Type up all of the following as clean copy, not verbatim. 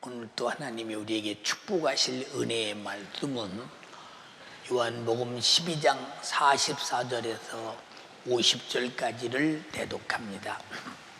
오늘 또 하나님이 우리에게 축복하실 은혜의 말씀은 요한복음 12장 44절에서 50절까지를 대독합니다.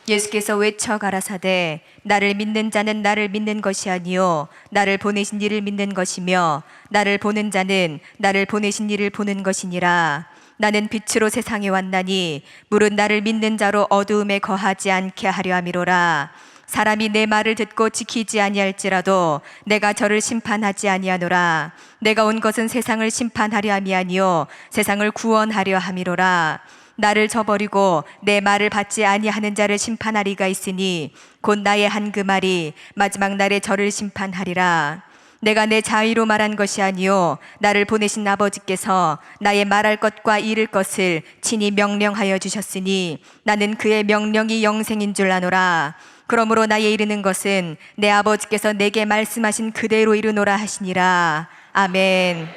예수께서 외쳐 가라사대 나를 믿는 자는 나를 믿는 것이 아니요 나를 보내신 이를 믿는 것이며 나를 보는 자는 나를 보내신 이를 보는 것이니라. 나는 빛으로 세상에 왔나니 물은 나를 믿는 자로 어두움에 거하지 않게 하려 함이로라. 사람이 내 말을 듣고 지키지 아니할지라도 내가 저를 심판하지 아니하노라. 내가 온 것은 세상을 심판하려 함이 아니요 세상을 구원하려 함이로라. 나를 저버리고 내 말을 받지 아니하는 자를 심판하리가 있으니 곧 나의 한 그 말이 마지막 날에 저를 심판하리라. 내가 내 자의로 말한 것이 아니요 나를 보내신 아버지께서 나의 말할 것과 이를 것을 친히 명령하여 주셨으니 나는 그의 명령이 영생인 줄 아노라. 그러므로 나의 이르는 것은 내 아버지께서 내게 말씀하신 그대로 이르노라 하시니라. 아멘.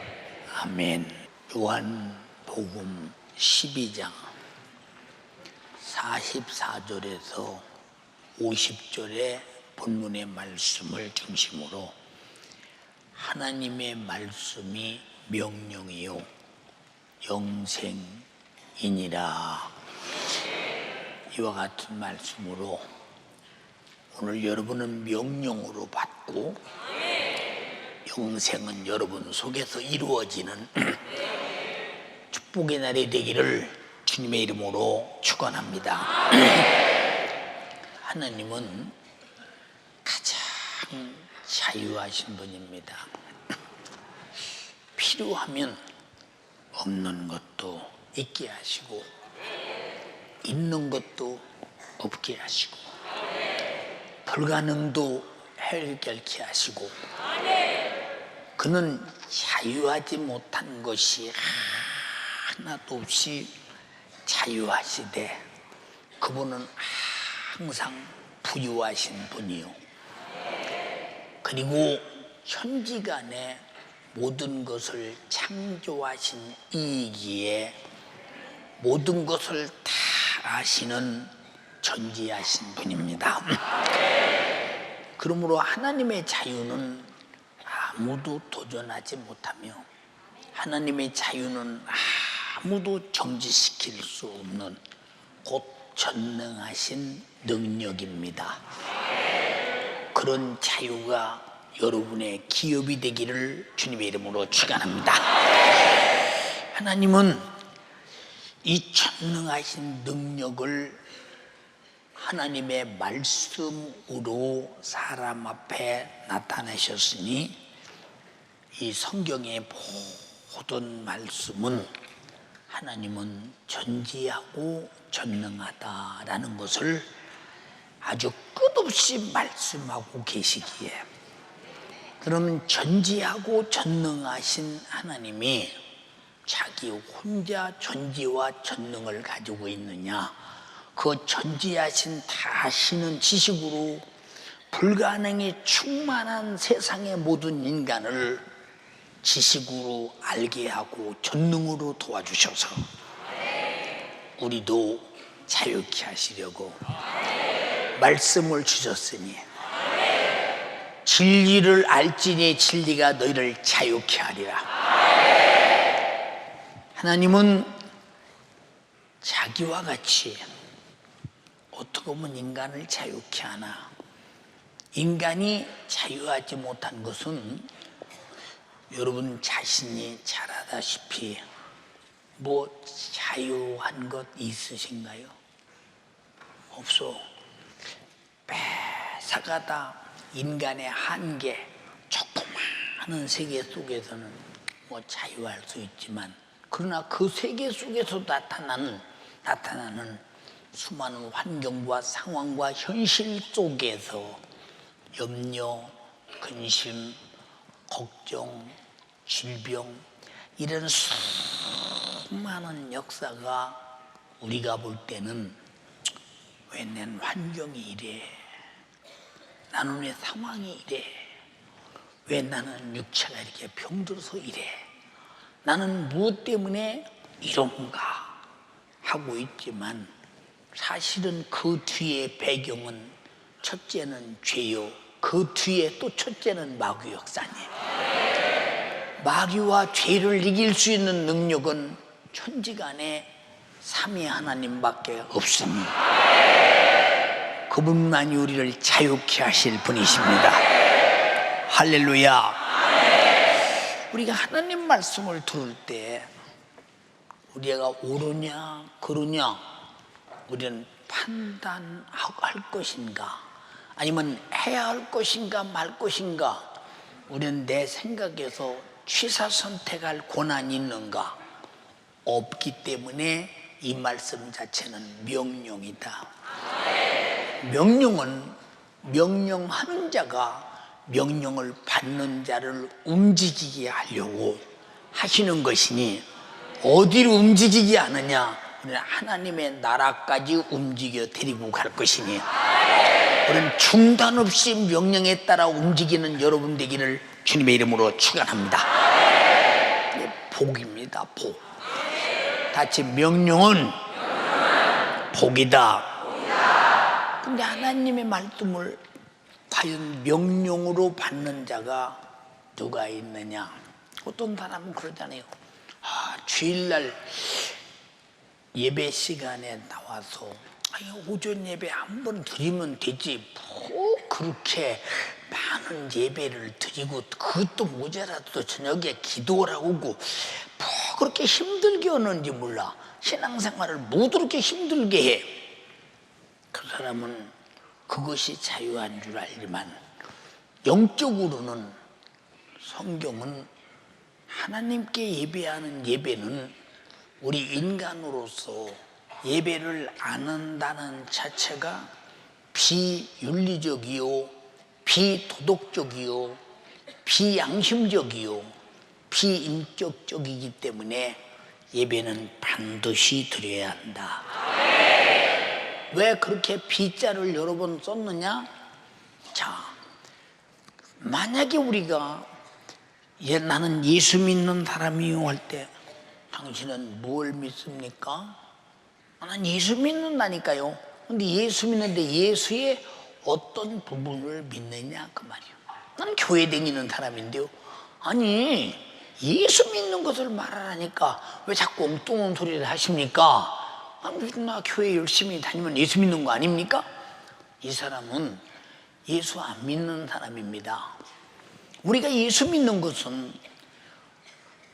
아멘. 요한복음 12장 44절에서 50절의 본문의 말씀을 중심으로 하나님의 말씀이 명령이요 영생이니라. 이와 같은 말씀으로 오늘 여러분은 명령으로 받고 영생은 여러분 속에서 이루어지는 축복의 날이 되기를 주님의 이름으로 축원합니다. 하나님은 가장 자유하신 분입니다. 필요하면 없는 것도 있게 하시고 있는 것도 없게 하시고 불가능도 해결케 하시고 그는 자유하지 못한 것이 하나도 없이 자유하시되 그분은 항상 부유하신 분이요 그리고 천지간에 모든 것을 창조하신 이기에 모든 것을 다 아시는 전지하신 분입니다. 그러므로 하나님의 자유는 아무도 도전하지 못하며 하나님의 자유는 아무도 정지시킬 수 없는 곧 전능하신 능력입니다. 그런 자유가 여러분의 기업이 되기를 주님의 이름으로 축원합니다. 하나님은 이 전능하신 능력을 하나님의 말씀으로 사람 앞에 나타내셨으니 이 성경의 모든 말씀은 하나님은 전지하고 전능하다라는 것을 아주 끝없이 말씀하고 계시기에 그러면 전지하고 전능하신 하나님이 자기 혼자 전지와 전능을 가지고 있느냐? 그 전지하신 다 아시는 지식으로 불가능이 충만한 세상의 모든 인간을 지식으로 알게 하고 전능으로 도와주셔서 우리도 자유케 하시려고 말씀을 주셨으니 진리를 알지니 진리가 너희를 자유케 하리라. 하나님은 자기와 같이 어떻게 보면 인간을 자유케 하나 인간이 자유하지 못한 것은 여러분 자신이 잘 아다시피 뭐 자유한 것 있으신가요? 없어. 뺏어가다 인간의 한계 조그마한 세계 속에서는 뭐 자유할 수 있지만 그러나 그 세계 속에서 나타나는 수많은 환경과 상황과 현실 속에서 염려, 근심, 걱정, 질병 이런 수많은 역사가 우리가 볼 때는 왜 내 환경이 이래? 나는 왜 상황이 이래? 왜 나는 육체가 이렇게 병들어서 이래? 나는 무엇 때문에 이런가? 하고 있지만 사실은 그 뒤에 배경은 첫째는 죄요 그 뒤에 또 첫째는 마귀 역사니에요. 마귀와 죄를 이길 수 있는 능력은 천지간에 삼위 하나님밖에 없습니다. 그분만이 우리를 자유케 하실 분이십니다. 할렐루야. 우리가 하나님 말씀을 들을 때 우리가 옳으냐 그르냐 우리는 판단할 것인가, 아니면 해야 할 것인가 말 것인가, 우리는 내 생각에서 취사 선택할 권한이 있는가? 없기 때문에 이 말씀 자체는 명령이다. 명령은 명령하는 자가 명령을 받는 자를 움직이게 하려고 하시는 것이니, 어디로 움직이게 하느냐? 우리는 하나님의 나라까지 움직여 데리고 갈 것이니, 우리는 중단 없이 명령에 따라 움직이는 여러분 되기를 주님의 이름으로 축원합니다. 복입니다. 복. 같이 명령은 복이다. 근데 하나님의 말씀을 과연 명령으로 받는 자가 누가 있느냐? 어떤 사람은 그러잖아요. 주일날 예배 시간에 나와서 오전 예배 한 번 드리면 되지, 뭐 그렇게 많은 예배를 드리고 그것도 모자라도 저녁에 기도를 하고 뭐 그렇게 힘들게 하는지 몰라. 신앙생활을 뭐 그렇게 힘들게 해. 그 사람은 그것이 자유한 줄 알지만, 영적으로는 성경은 하나님께 예배하는 예배는 우리 인간으로서 예배를 안 한다는 자체가 비윤리적이요, 비도덕적이요, 비양심적이요, 비인격적이기 때문에 예배는 반드시 드려야 한다. 왜 그렇게 비자를 여러 번 썼느냐? 자, 만약에 우리가 나는 예수 믿는 사람이요 할 때, 당신은 뭘 믿습니까? 나는 예수 믿는다니까요. 근데 예수 믿는데 예수의 어떤 부분을 믿느냐 그 말이에요. 나는 교회 다니는 사람인데요. 아니, 예수 믿는 것을 말하라니까 왜 자꾸 엉뚱한 소리를 하십니까? 아니, 나 교회 열심히 다니면 예수 믿는 거 아닙니까? 이 사람은 예수 안 믿는 사람입니다. 우리가 예수 믿는 것은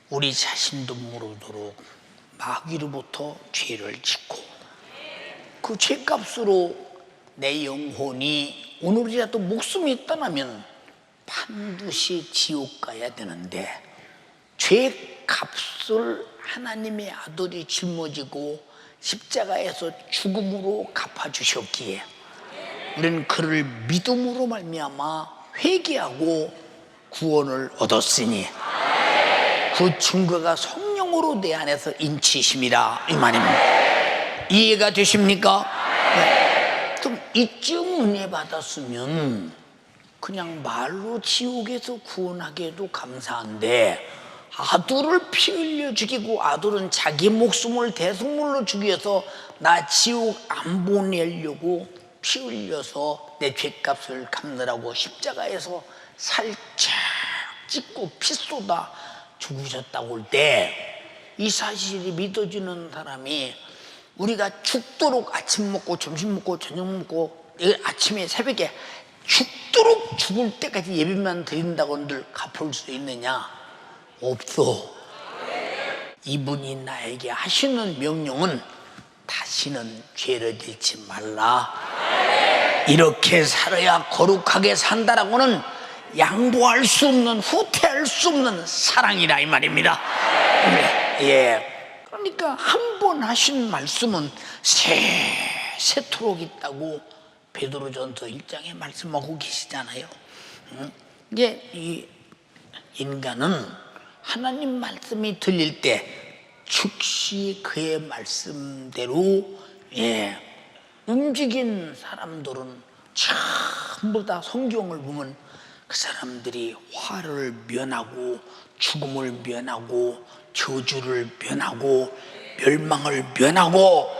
우리 자신도 모르도록 마귀로부터 죄를 짓고, 그 죄값으로 내 영혼이 오늘이라도 목숨이 떠나면 반드시 지옥 가야 되는데, 죄값을 하나님의 아들이 짊어지고 십자가에서 죽음으로 갚아주셨기에 우리는 그를 믿음으로 말미암아 회개하고 구원을 얻었으니, 그 증거가 성령으로 내 안에서 인치심이라 이 말입니다. 이해가 되십니까? 네. 그럼 이쯤 은혜 받았으면 그냥 말로 지옥에서 구원하기에도 감사한데, 아들을 피 흘려 죽이고 아들은 자기 목숨을 대속물로 주기 위해서 나 지옥 안 보내려고 피 흘려서 내 죄값을 갚느라고 십자가에서 살짝 찢고 피 쏟아 죽으셨다고 할 때, 이 사실이 믿어지는 사람이 우리가 죽도록 아침 먹고 점심 먹고 저녁 먹고 아침에 새벽에 죽도록 죽을 때까지 예배만 드린다고 늘 갚을 수 있느냐? 없어. 이분이 나에게 하시는 명령은 다시는 죄를 짓지 말라. 이렇게 살아야 거룩하게 산다라고는 양보할 수 없는, 후퇴할 수 없는 사랑이라 이 말입니다. 예. 그러니까 한 번 하신 말씀은 세토록 있다고 베드로전서 1장에 말씀하고 계시잖아요. 이게 이 인간은 하나님 말씀이 들릴 때 즉시 그의 말씀대로 움직인 사람들은 전부 다 성경을 보면 그 사람들이 화를 면하고 죽음을 면하고 저주를 면하고 멸망을 면하고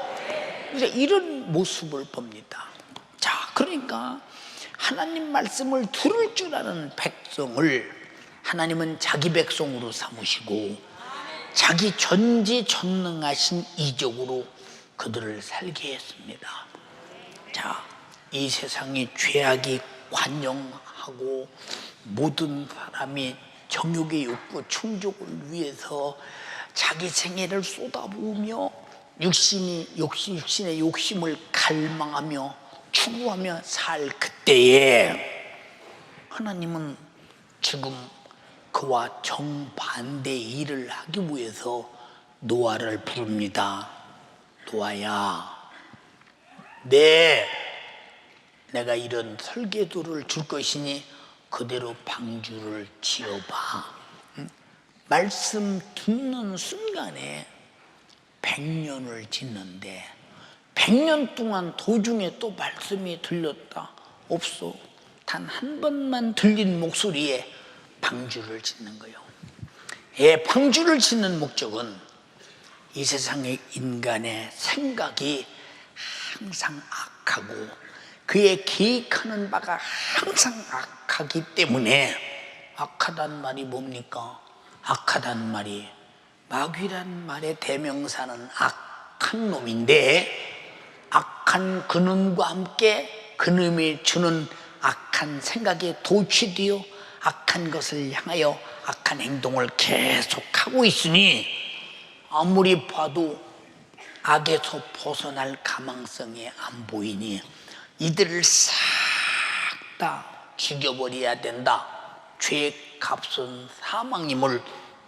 이런 모습을 봅니다. 자, 그러니까 하나님 말씀을 들을 줄 아는 백성을 하나님은 자기 백성으로 삼으시고 자기 전지전능하신 이적으로 그들을 살게 했습니다. 자, 이 세상에 죄악이 관영하고 모든 사람이 정욕의 욕구 충족을 위해서 자기 생애를 쏟아부으며 육신의 욕심을 갈망하며 추구하며 살 그때에 하나님은 지금 그와 정반대의 일을 하기 위해서 노아를 부릅니다. 노아야, 내가 이런 설계도를 줄 것이니 그대로 방주를 지어봐. 말씀 듣는 순간에 100년을 짓는데 100년 동안 도중에 또 말씀이 들렸다? 없어. 단 한 번만 들린 목소리에 방주를 짓는 거예요. 방주를 짓는 목적은 이 세상의 인간의 생각이 항상 악하고 그의 계획하는 바가 항상 악하기 때문에, 악하단 말이 뭡니까? 악하단 말이 마귀란 말의 대명사는 악한 놈인데, 악한 그놈과 함께 그놈이 주는 악한 생각에 도취되어 악한 것을 향하여 악한 행동을 계속하고 있으니 아무리 봐도 악에서 벗어날 가망성이 안 보이니 이들을 싹 다 죽여버려야 된다. 죄의 값은 사망임을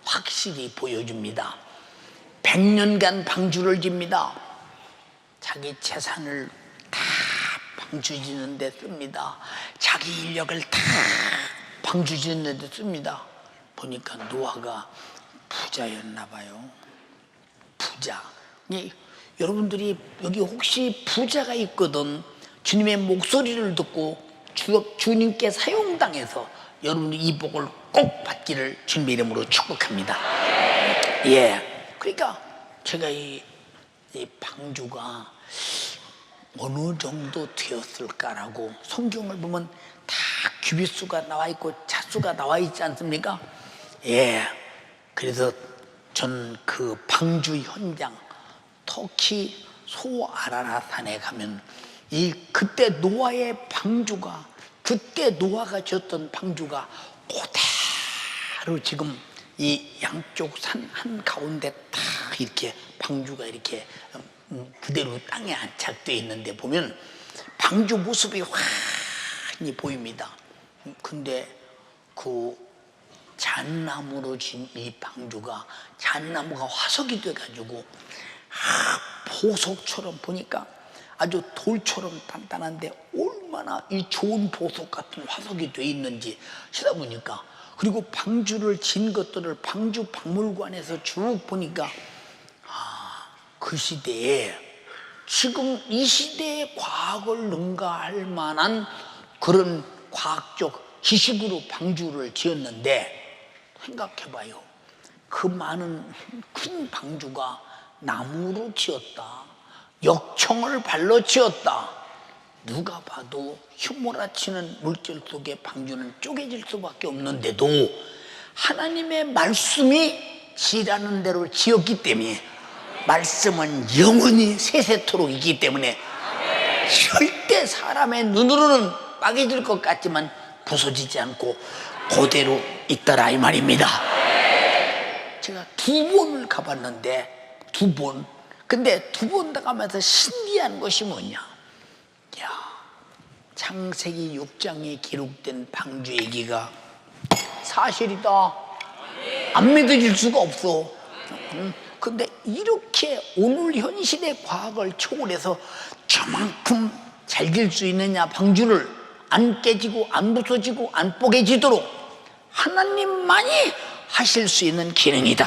확실히 보여줍니다. 100년간 방주를 집니다. 자기 재산을 다 방주 짓는 데 씁니다. 자기 인력을 다 방주 짓는 데 씁니다. 보니까 노아가 부자였나 봐요. 부자. 여러분들이 여기 혹시 부자가 있거든 주님의 목소리를 듣고 주님께 사용당해서 여러분이 이 복을 꼭 받기를 주님의 이름으로 축복합니다. 그러니까 제가 이 방주가 어느 정도 되었을까라고 성경을 보면 다 규빗수가 나와 있고 자수가 나와 있지 않습니까? 그래서 전 그 방주 현장 터키 소아라라산에 가면 그때 노아의 방주가, 그때 노아가 지었던 방주가 그대로 지금 이 양쪽 산 한가운데 딱 이렇게 방주가 이렇게 그대로 땅에 안착되어 있는데 보면 방주 모습이 환히 보입니다. 근데 그 잣나무로 진 이 방주가, 잣나무가 화석이 돼가지고 보석처럼 보니까 아주 돌처럼 단단한데 얼마나 이 좋은 보석 같은 화석이 돼 있는지 찾아보니까, 그리고 방주를 진 것들을 방주 박물관에서 쭉 보니까 그 시대에 지금 이 시대의 과학을 능가할 만한 그런 과학적 지식으로 방주를 지었는데, 생각해봐요. 그 많은 큰 방주가 나무로 지었다, 역청을 발로 지었다. 누가 봐도 휘몰아치는 물결 속에 방주는 쪼개질 수밖에 없는데도 하나님의 말씀이 지라는 대로 지었기 때문에, 말씀은 영원히 세세토록 있기 때문에 절대 사람의 눈으로는 빠개질 것 같지만 부서지지 않고 그대로 있더라 이 말입니다. 제가 2번을 가봤는데, 2번. 근데 2번 나가면서 신기한 것이 뭐냐? 창세기 6장에 기록된 방주 얘기가 사실이다. 안 믿어질 수가 없어. 근데 이렇게 오늘 현실의 과학을 초월해서 저만큼 잘 될 수 있느냐, 방주를 안 깨지고 안 부서지고 안 뽀개지도록 하나님만이 하실 수 있는 기능이다.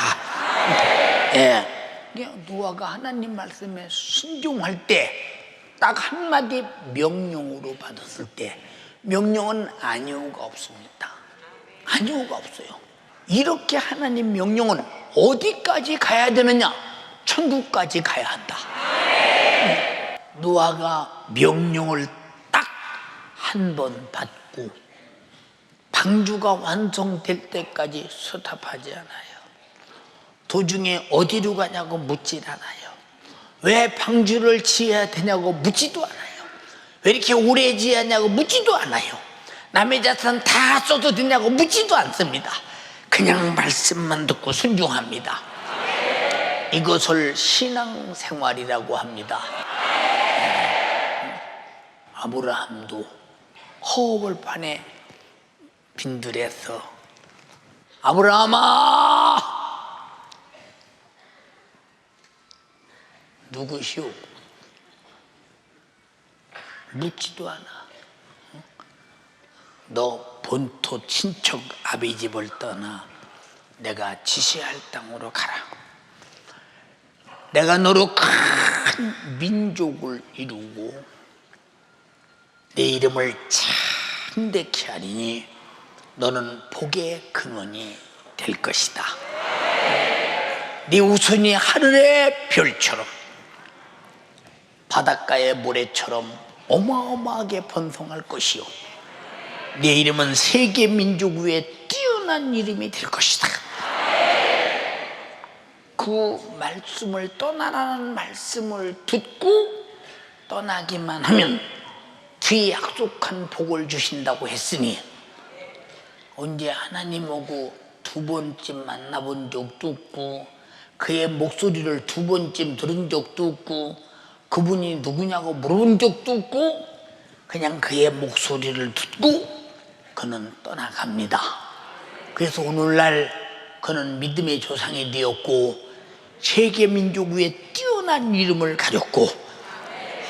노아가 하나님 말씀에 순종할 때 딱 한마디 명령으로 받았을 때, 명령은 아니오가 없습니다. 아니오가 없어요. 이렇게 하나님 명령은 어디까지 가야 되느냐? 천국까지 가야 한다. 노아가 명령을 딱 한 번 받고 방주가 완성될 때까지 스탑하지 않아요. 도중에 어디로 가냐고 묻질 않아요. 왜 방주를 지어야 되냐고 묻지도 않아요. 왜 이렇게 오래 지어야 하냐고 묻지도 않아요. 남의 자산 다 써도 되냐고 묻지도 않습니다. 그냥 말씀만 듣고 순종합니다. 이것을 신앙생활이라고 합니다. 아브라함도 허벌판에 빈들에서 아브라함아 누구시오? 묻지도 않아. 너 본토 친척 아비 집을 떠나 내가 지시할 땅으로 가라. 내가 너로 큰 민족을 이루고 내 이름을 창대케 하리니 너는 복의 근원이 될 것이다. 네 우선이 하늘의 별처럼 바닷가의 모래처럼 어마어마하게 번성할 것이요 네 이름은 세계 민족 위에 뛰어난 이름이 될 것이다. 그 말씀을 떠나라는 말씀을 듣고 떠나기만 하면 뒤에 약속한 복을 주신다고 했으니 언제 하나님하고 두 번쯤 만나본 적도 없고 그의 목소리를 두 번쯤 들은 적도 없고 그분이 누구냐고 물어본 적도 없고 그냥 그의 목소리를 듣고 그는 떠나갑니다. 그래서 오늘날 그는 믿음의 조상이 되었고 세계 민족 위에 뛰어난 이름을 가졌고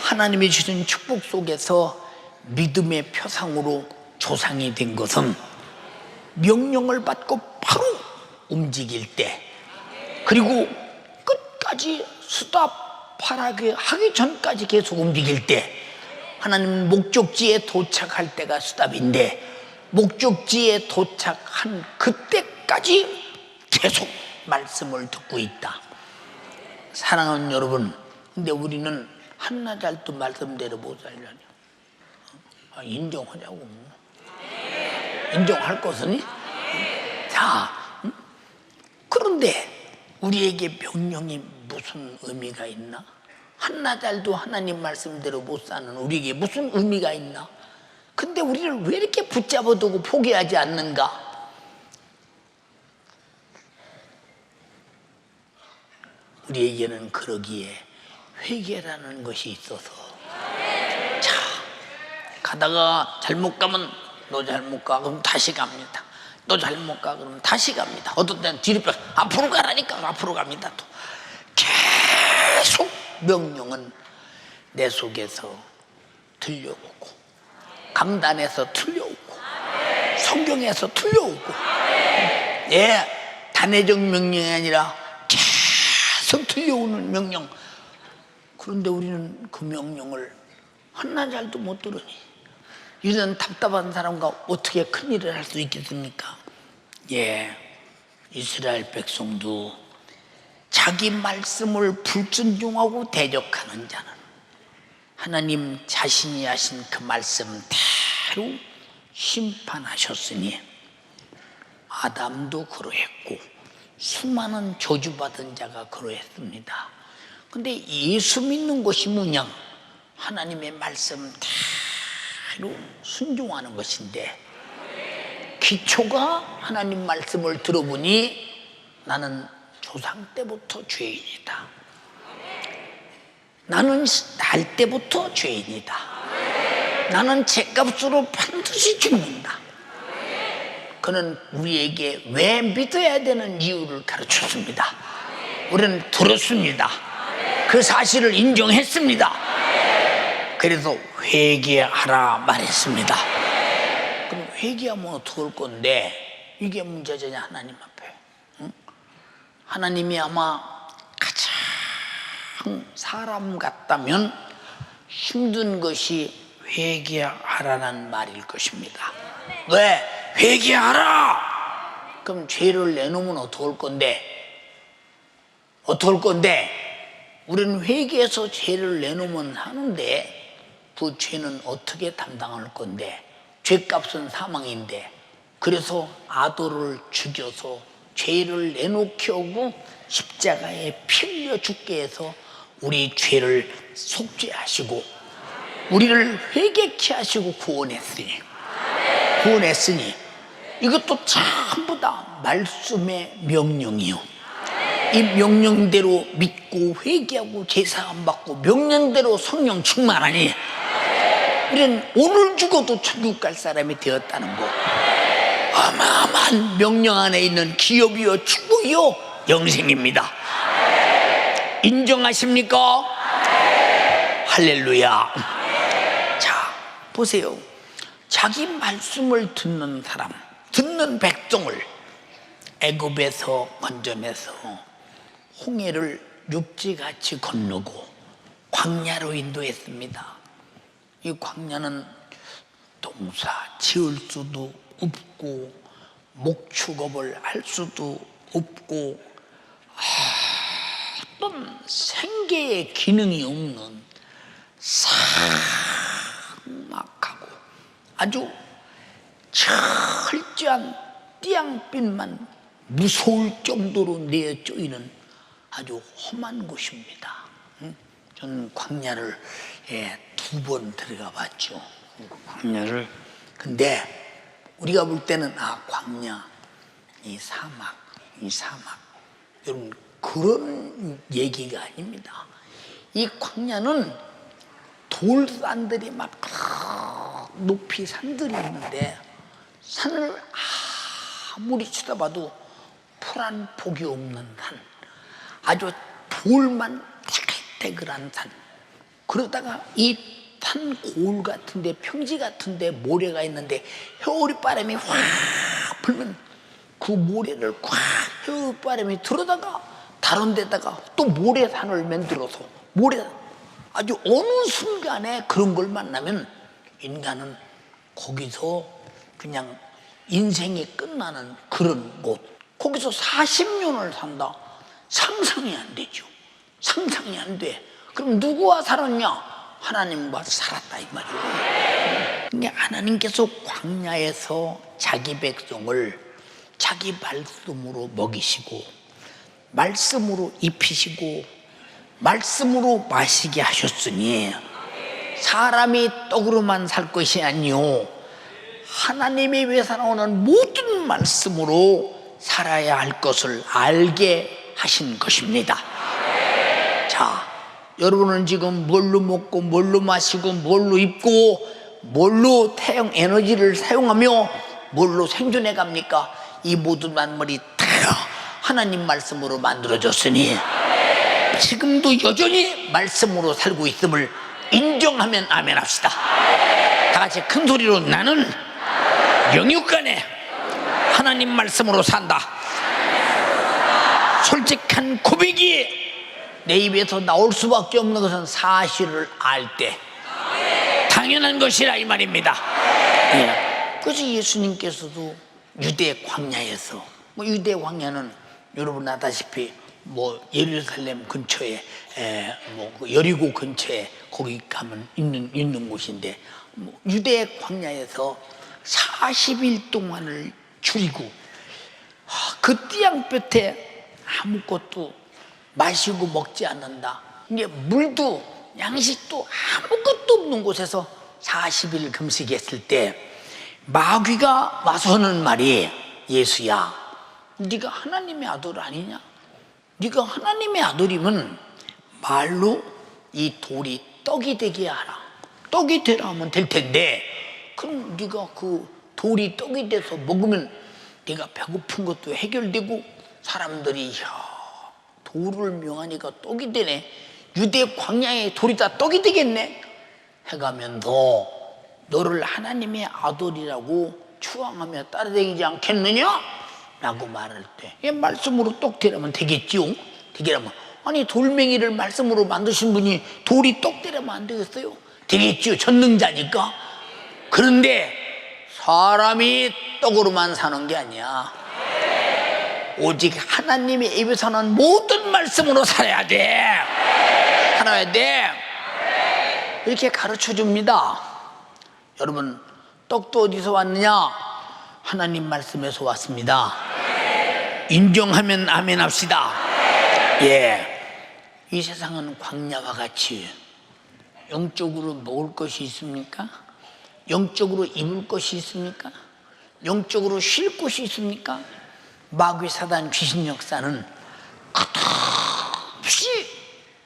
하나님이 주신 축복 속에서 믿음의 표상으로 조상이 된 것은 명령을 받고 바로 움직일 때 그리고 끝까지 스탑하게 하기 전까지 계속 움직일 때 하나님 목적지에 도착할 때가 스탑인데 목적지에 도착한 그때까지 계속 말씀을 듣고 있다. 사랑하는 여러분, 근데 우리는 한나절도 말씀대로 못 살려냐? 인정하냐고. 인정할 것은? 자, 그런데 우리에게 명령이 무슨 의미가 있나? 한나절도 하나님 말씀대로 못 사는 우리에게 무슨 의미가 있나? 근데 우리를 왜 이렇게 붙잡아두고 포기하지 않는가? 우리에게는 그러기에 회개라는 것이 있어서 자, 가다가 잘못 가면 너 잘못 가 그럼 다시 갑니다. 너 잘못 가 그러면 다시 갑니다. 어떤 때는 뒤로 빼 앞으로 가라니까 앞으로 갑니다. 또 계속 명령은 내 속에서 들려오고 강단에서 들려오고 성경에서 들려오고 단회적 명령이 아니라 계속 들려오는 명령. 그런데 우리는 그 명령을 한나절도 못 들으니 이런 답답한 사람과 어떻게 큰일을 할 수 있겠습니까? 이스라엘 백성도 자기 말씀을 불순종하고 대적하는 자는 하나님 자신이 하신 그 말씀대로 심판하셨으니 아담도 그러했고 수많은 저주받은 자가 그러했습니다. 근데 예수 믿는 것이 뭐냐? 하나님의 말씀대로 순종하는 것인데 기초가 하나님 말씀을 들어보니 나는 조상 때부터 죄인이다. 나는 날 때부터 죄인이다. 나는 죄값으로 반드시 죽는다. 그는 우리에게 왜 믿어야 되는 이유를 가르쳤습니다. 우리는 들었습니다. 그 사실을 인정했습니다. 그래서 회개하라 말했습니다. 그럼 회개하면 어떻게 할 건데 이게 문제잖아. 하나님 앞에. 응? 하나님이 아마 가장 사람 같다면 힘든 것이 회개하라는 말일 것입니다. 왜? 회개하라! 그럼 죄를 내놓으면 어떻게 할 건데? 어떻게 할 건데? 우리는 회개해서 죄를 내놓으면 하는데 그 죄는 어떻게 담당할 건데, 죄값은 사망인데, 그래서 아들을 죽여서 죄를 내놓게 하고 십자가에 피 흘려 죽게 해서 우리 죄를 속죄하시고 우리를 회개케 하시고 구원했으니 이것도 전부 다 말씀의 명령이요, 이 명령대로 믿고 회개하고 제사함 받고 명령대로 성령 충만하니 우리는 오늘 죽어도 천국 갈 사람이 되었다는 거, 어마어마한 명령 안에 있는 기업이요 축복이요 영생입니다. 인정하십니까? 할렐루야. 자, 보세요. 자기 말씀을 듣는 사람, 듣는 백성을 애굽에서 건져내서 홍해를 육지같이 건너고 광야로 인도했습니다. 이 광야는 농사 지을 수도 없고 목축업을 할 수도 없고 어떤 생계의 기능이 없는 삭막하고 아주 철저한 띠양빛만 무서울 정도로 내어 쪼이는 아주 험한 곳입니다. 저는 광야를 2번 들어가 봤죠. 광야를. 근데 우리가 볼 때는 광야, 이 사막. 여러분, 그런 얘기가 아닙니다. 이 광야는 돌산들이 막 높이 산들이 있는데 산을 아무리 쳐다봐도 풀 한 폭이 없는 산, 아주 돌만 태글태글한 산. 그러다가 이 산 고을 같은데, 평지 같은데 모래가 있는데 겨울바람이 확 불면 그 모래를 꽉 겨울바람이 들어다가 다른 데다가 또 모래산을 만들어서 아주 어느 순간에 그런 걸 만나면 인간은 거기서 그냥 인생이 끝나는 그런 곳, 거기서 40년을 산다. 상상이 안 되죠. 상상이 안 돼. 그럼 누구와 살았냐? 하나님과 살았다 이 말이에요. 그러니까 하나님께서 광야에서 자기 백성을 자기 말씀으로 먹이시고 말씀으로 입히시고 말씀으로 마시게 하셨으니 사람이 떡으로만 살 것이 아니요 하나님의 입에서 나오는 모든 말씀으로 살아야 할 것을 알게 하신 것입니다. 자, 여러분은 지금 뭘로 먹고 뭘로 마시고 뭘로 입고 뭘로 태양 에너지를 사용하며 뭘로 생존해 갑니까? 이 모든 만물이 다 하나님 말씀으로 만들어졌으니 지금도 여전히 말씀으로 살고 있음을 인정하면 아멘 합시다. 다 같이 큰 소리로 나는 영육간에 하나님 말씀으로 산다. 솔직한 고백이 내 입에서 나올 수밖에 없는 것은 사실을 알 때 당연한 것이라 이 말입니다. 그래서 예수님께서도 유대 광야에서, 유대 광야는 여러분 아다시피 예루살렘 근처에 여리고 근처에 거기 가면 있는 곳인데 유대 광야에서 40일 동안을 줄이고 그 띠양볕에 아무것도 마시고 먹지 않는다. 이게 물도 양식도 아무것도 없는 곳에서 40일 금식했을 때 마귀가 와서 하는 말이, 예수야, 네가 하나님의 아들 아니냐? 네가 하나님의 아들이면 말로 이 돌이 떡이 되게 하라. 떡이 되라 하면 될 텐데, 그럼 네가 그 돌이 떡이 돼서 먹으면 네가 배고픈 것도 해결되고 사람들이 돌을 명하니까 떡이 되네, 유대 광야에 돌이 다 떡이 되겠네 해가면서 너를 하나님의 아들이라고 추앙하며 따라다니지 않겠느냐? 라고 말할 때, 이 말씀으로 떡 되라면 되겠지요? 되게라면, 아니 돌멩이를 말씀으로 만드신 분이 돌이 떡 되라면 안 되겠어요? 되겠지요, 전능자니까. 그런데 사람이 떡으로만 사는 게 아니야. 오직 하나님의 입에서 나는 모든 말씀으로 살아야 돼. 살아야 돼. 이렇게 가르쳐 줍니다. 여러분, 떡도 어디서 왔느냐? 하나님 말씀에서 왔습니다. 인정하면 아멘 합시다. 이 세상은 광야와 같이 영적으로 먹을 것이 있습니까? 영적으로 입을 것이 있습니까? 영적으로 쉴 곳이 있습니까? 마귀 사단 귀신 역사는 끝없이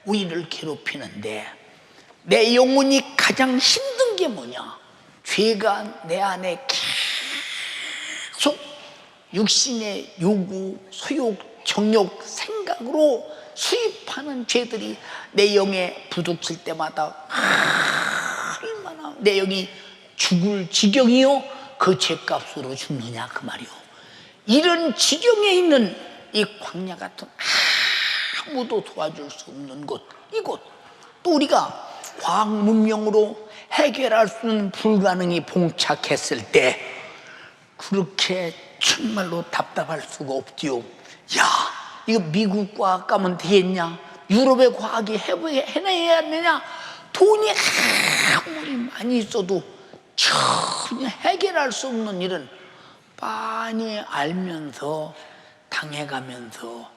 우리를 괴롭히는데, 내 영혼이 가장 힘든 게 뭐냐? 죄가 내 안에 계속 육신의 요구, 소욕, 정욕, 생각으로 수입하는 죄들이 내 영에 부딪힐 때마다 얼마나 내 영이 죽을 지경이요, 그 죄값으로 죽느냐 그 말이요. 이런 지경에 있는 이 광야 같은 아무도 도와줄 수 없는 곳, 이곳, 또 우리가 과학 문명으로 해결할 수 있는 불가능이 봉착했을 때 그렇게 정말로 답답할 수가 없지요. 야, 이거 미국 과학 가면 되겠냐? 유럽의 과학이 해내야 되냐? 돈이 아무리 많이 있어도 전혀 해결할 수 없는 일은 빤히 알면서 당해가면서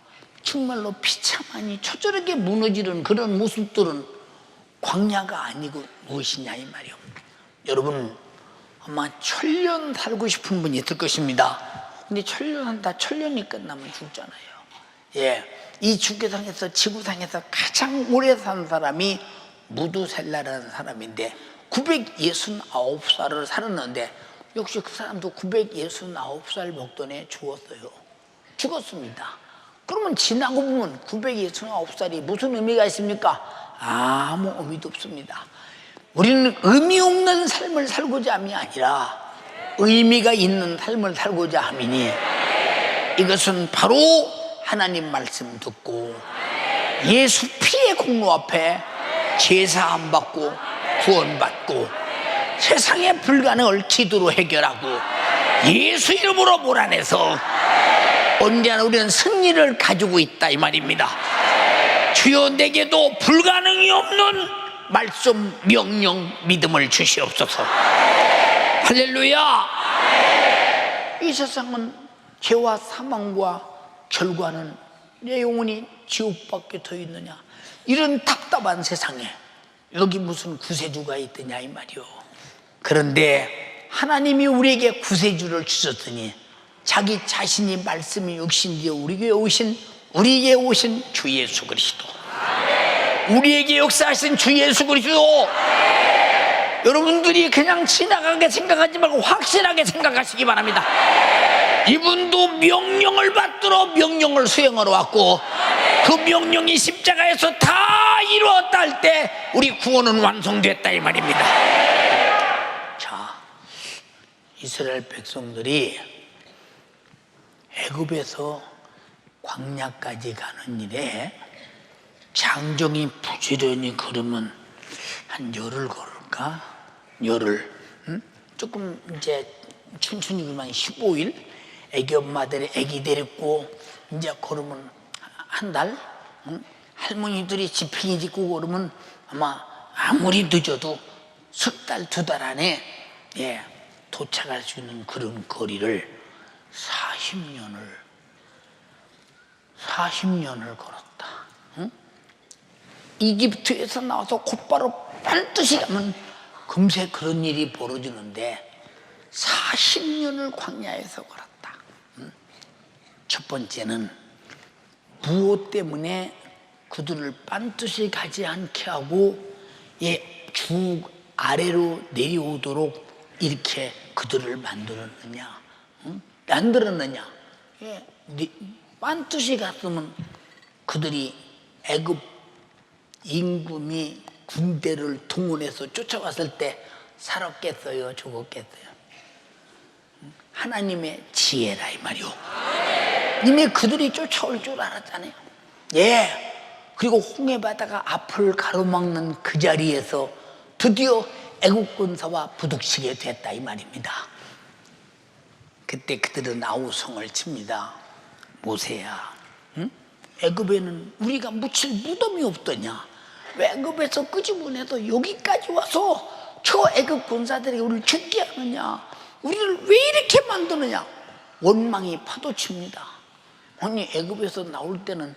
정말로 비참하니 초절하게 무너지는 그런 모습들은 광야가 아니고 무엇이냐 이 말이요. 여러분, 아마 천년 살고 싶은 분이 있을 것입니다. 근데 천년이 끝나면 죽잖아요. 이 지구상에서 가장 오래 산 사람이 무두셀라라는 사람인데 969살을 살았는데, 역시 그 사람도 969살 먹던에 죽었습니다. 그러면 지나고 보면 969살이 무슨 의미가 있습니까? 아무 의미도 없습니다. 우리는 의미 없는 삶을 살고자 함이 아니라 의미가 있는 삶을 살고자 함이니, 이것은 바로 하나님 말씀 듣고 예수 피의 공로 앞에 제사함 받고 구원받고 세상의 불가능을 기도로 해결하고 예수 이름으로 몰아내서 언제나 우리는 승리를 가지고 있다 이 말입니다. 주여, 내게도 불가능이 없는 말씀, 명령, 믿음을 주시옵소서. 할렐루야. 이 세상은 죄와 사망과 결과는 내 영혼이 지옥밖에 더 있느냐, 이런 답답한 세상에 여기 무슨 구세주가 있더냐 이 말이요. 그런데 하나님이 우리에게 구세주를 주셨더니 자기 자신이 말씀이 육신되어 우리에게 오신 주 예수 그리스도, 우리에게 역사하신 주 예수 그리스도, 여러분들이 그냥 지나가게 생각하지 말고 확실하게 생각하시기 바랍니다. 이분도 명령을 받들어 명령을 수행하러 왔고, 그 명령이 십자가에서 다 이루었다 할 때 우리 구원은 완성됐다 이 말입니다. 자, 이스라엘 백성들이 애굽에서 광야까지 가는 일에 장정이 부지런히 걸으면 한 열흘 걸을까? 열흘. 조금 이제 춘춘이구만. 15일. 애기 엄마들이 애기 데리고 이제 걸으면 한 달. 할머니들이 지팡이 짚고 걸으면 아마 아무리 늦어도 석 달, 두 달 안에 도착할 수 있는 그런 거리를 40년을 걸었다. 이집트에서 나와서 곧바로 반드시 가면 금세 그런 일이 벌어지는데 40년을 광야에서 걸었다. 첫 번째는 무엇 때문에 그들을 반드시 가지 않게 하고 주 아래로 내려오도록 이렇게 그들을 만들었느냐? 반드시 갔으면 그들이 애굽 임금이 군대를 동원해서 쫓아왔을 때 살았겠어요? 죽었겠어요? 하나님의 지혜라 이 말이오. 이미 그들이 쫓아올 줄 알았잖아요. 그리고 홍해 바다가 앞을 가로막는 그 자리에서 드디어 애국 군사와 부딪히게 됐다 이 말입니다. 그때 그들은 아우성을 칩니다. 모세야, 애굽에는 우리가 묻힐 무덤이 없더냐? 애굽에서 끄집어내서 여기까지 와서 저 애굽 군사들이 우리를 죽게 하느냐, 우리를 왜 이렇게 만드느냐. 원망이 파도칩니다. 아니 애굽에서 나올 때는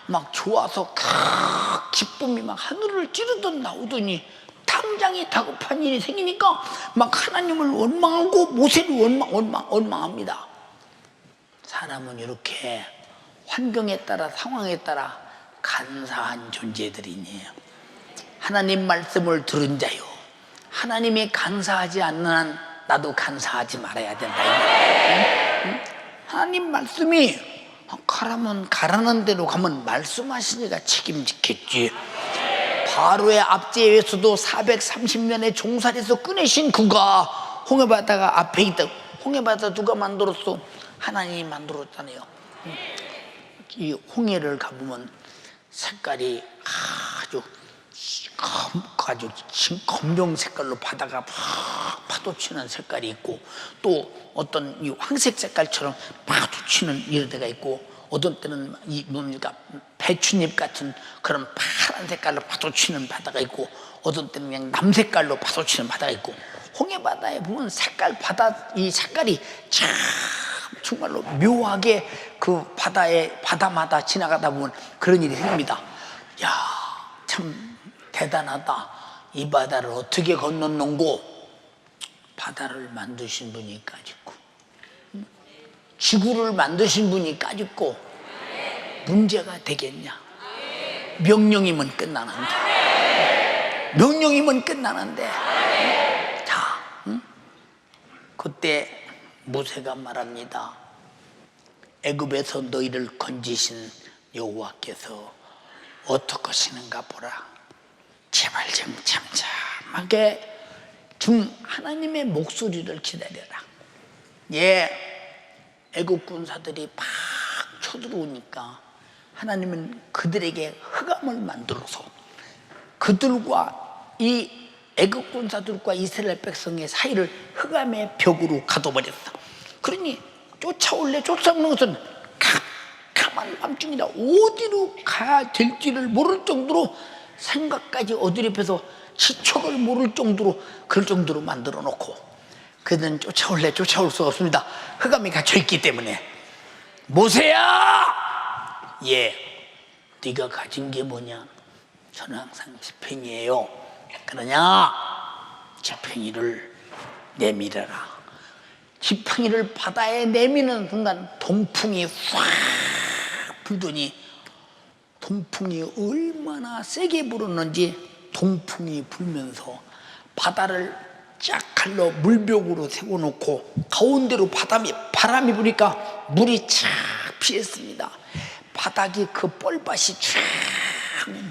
막 좋아서 기쁨이 막 하늘을 찌르던 나오더니 당장에 다급한 일이 생기니까 막 하나님을 원망하고 모세를 원망합니다. 사람은 이렇게 환경에 따라 상황에 따라 간사한 존재들이니 하나님 말씀을 들은 자요, 하나님이 간사하지 않는 한 나도 간사하지 말아야 된다. 응? 하나님 말씀이 가라면 가라는 대로 가면 말씀하시니까 책임지겠지. 바로의 압제에서도 430년의 종살이에서 꺼내신 그가 홍해바다가 앞에 있다. 홍해바다 누가 만들었어? 하나님이 만들었잖아요. 이 홍해를 가보면 색깔이 아주 검정 색깔로 바다가 파도치는 색깔이 있고, 또 어떤 이 황색 색깔처럼 파도치는 이런 데가 있고, 어떤 때는 이 뭡니까 배춧잎 같은 그런 파란 색깔로 파도치는 바다가 있고, 어떤 때는 그냥 남색깔로 파도치는 바다가 있고, 홍해바다에 보면 색깔 바다 이 색깔이 참 정말로 묘하게 그 바다마다 지나가다 보면 그런 일이 생깁니다. 야, 참 대단하다. 이 바다를 어떻게 건넜는고? 바다를 만드신 분이 까짓고, 지구를 만드신 분이 까짓고, 문제가 되겠냐? 명령이면 끝나는데. 명령이면 끝나는데. 자, 그때 모세가 말합니다. 애굽에서 너희를 건지신 여호와께서 어떻게 하시는가 보라. 제발 좀 잠잠하게 좀 하나님의 목소리를 기다려라. 예, 애굽 군사들이 막 쳐들어오니까 하나님은 그들에게 흑암을 만들어서 그들과 이 애굽 군사들과 이스라엘 백성의 사이를 흑암의 벽으로 가둬버렸어. 그러니 쫓아올래 쫓아오는 것은 캄캄한 밤중이다. 어디로 가야 될지를 모를 정도로, 생각까지 어드립해서 시척을 모를 정도로, 그럴 정도로 만들어 놓고, 그들은 쫓아올래 쫓아올 수가 없습니다. 흑암이 갇혀있기 때문에. 모세야! 예, 네가 가진 게 뭐냐? 저는 항상 지팡이에요. 그러냐? 지팡이를 내밀어라. 지팡이를 바다에 내미는 순간 동풍이 확 불더니, 동풍이 얼마나 세게 불었는지 동풍이 불면서 바다를 쫙 갈러 물벽으로 세워놓고 가운데로 바람이 부니까 물이 쫙 피했습니다. 바닥이 그 뻘밭이 쫙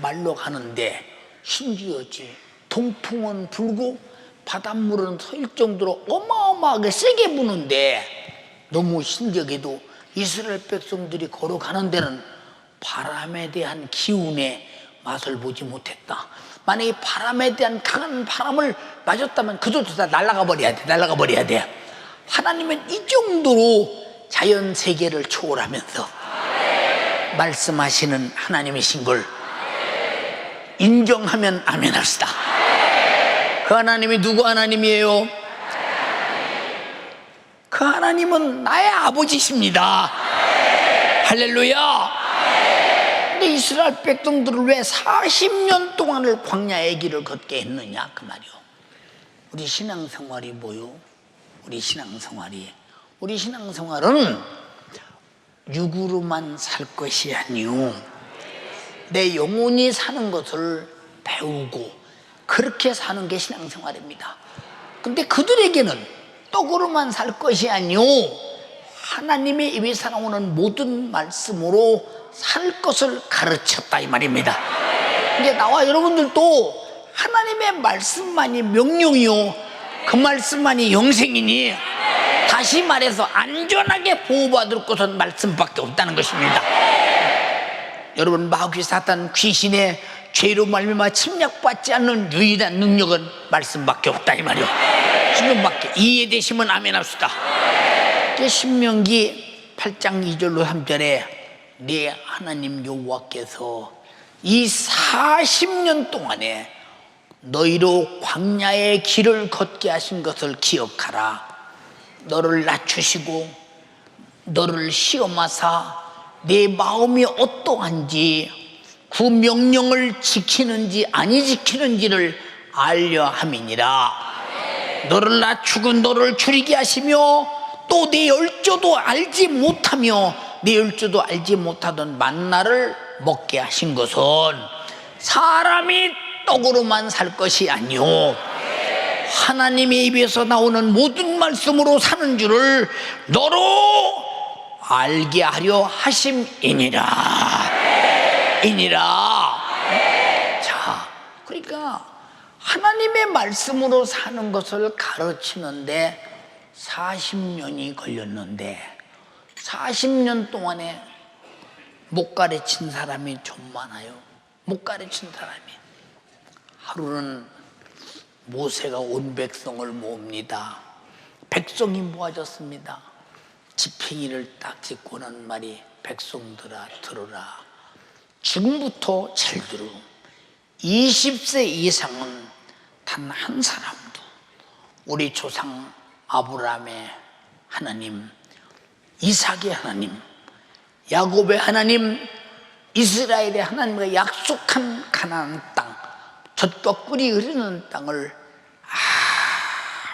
말러가는데, 심지어지 동풍은 불고 바닷물은 서일 정도로 어마어마하게 세게 부는데, 너무 신기하게도 이스라엘 백성들이 걸어가는 데는 바람에 대한 기운의 맛을 보지 못했다. 만약에 바람에 대한 강한 바람을 맞았다면 그들도 다 날아가 버려야 돼. 하나님은 이 정도로 자연 세계를 초월하면서 말씀하시는 하나님이신 걸 인정하면 아멘 합시다. 그 하나님이 누구 하나님이에요? 그 하나님은 나의 아버지십니다. 할렐루야. 근데 이스라엘 백성들을 왜 40년 동안을 광야의 길을 걷게 했느냐 그 말이요. 우리 신앙생활이 뭐요? 우리 신앙생활은 육으로만 살 것이 아니요, 내 영혼이 사는 것을 배우고 그렇게 사는 게 신앙생활입니다. 근데 그들에게는 떡으로만 살 것이 아니요, 하나님의 입에서 나오는 모든 말씀으로 살 것을 가르쳤다 이 말입니다. 이제 나와 여러분들도 하나님의 말씀만이 명령이요, 그 말씀만이 영생이니, 다시 말해서 안전하게 보호받을 것은 말씀밖에 없다는 것입니다. 여러분, 마귀 사탄 귀신의 죄로 말미암아 침략받지 않는 유일한 능력은 말씀밖에 없다 이 말이요. 신명밖에. 이해되시면 아멘 합시다. 신명기 8장 2절로 3절에 네 하나님 여호와께서 이 40년 동안에 너희로 광야의 길을 걷게 하신 것을 기억하라. 너를 낮추시고 너를 시험하사 내 마음이 어떠한지 그 명령을 지키는지 아니 지키는지를 알려 함이니라. 너를 낮추고 너를 줄이게 하시며 또 내 열조도 알지 못하며 내 열조도 알지 못하던 만나를 먹게 하신 것은 사람이 떡으로만 살 것이 아니요 하나님의 입에서 나오는 모든 말씀으로 사는 줄을 너로 알게 하려 하심이니라. 자, 그러니까 하나님의 말씀으로 사는 것을 가르치는데 40년이 걸렸는데 40년 동안에 못 가르친 사람이 좀 많아요. 못 가르친 사람이. 하루는 모세가 온 백성을 모읍니다. 백성이 모아졌습니다. 지팡이를 딱 짚고 난 말이 백성들아 들으라. 지금부터 잘 들어. 20세 이상은 단 한 사람도 우리 조상 아브라함의 하나님, 이삭의 하나님, 야곱의 하나님, 이스라엘의 하나님과 약속한 가나안 땅, 젖과 꿀이 흐르는 땅을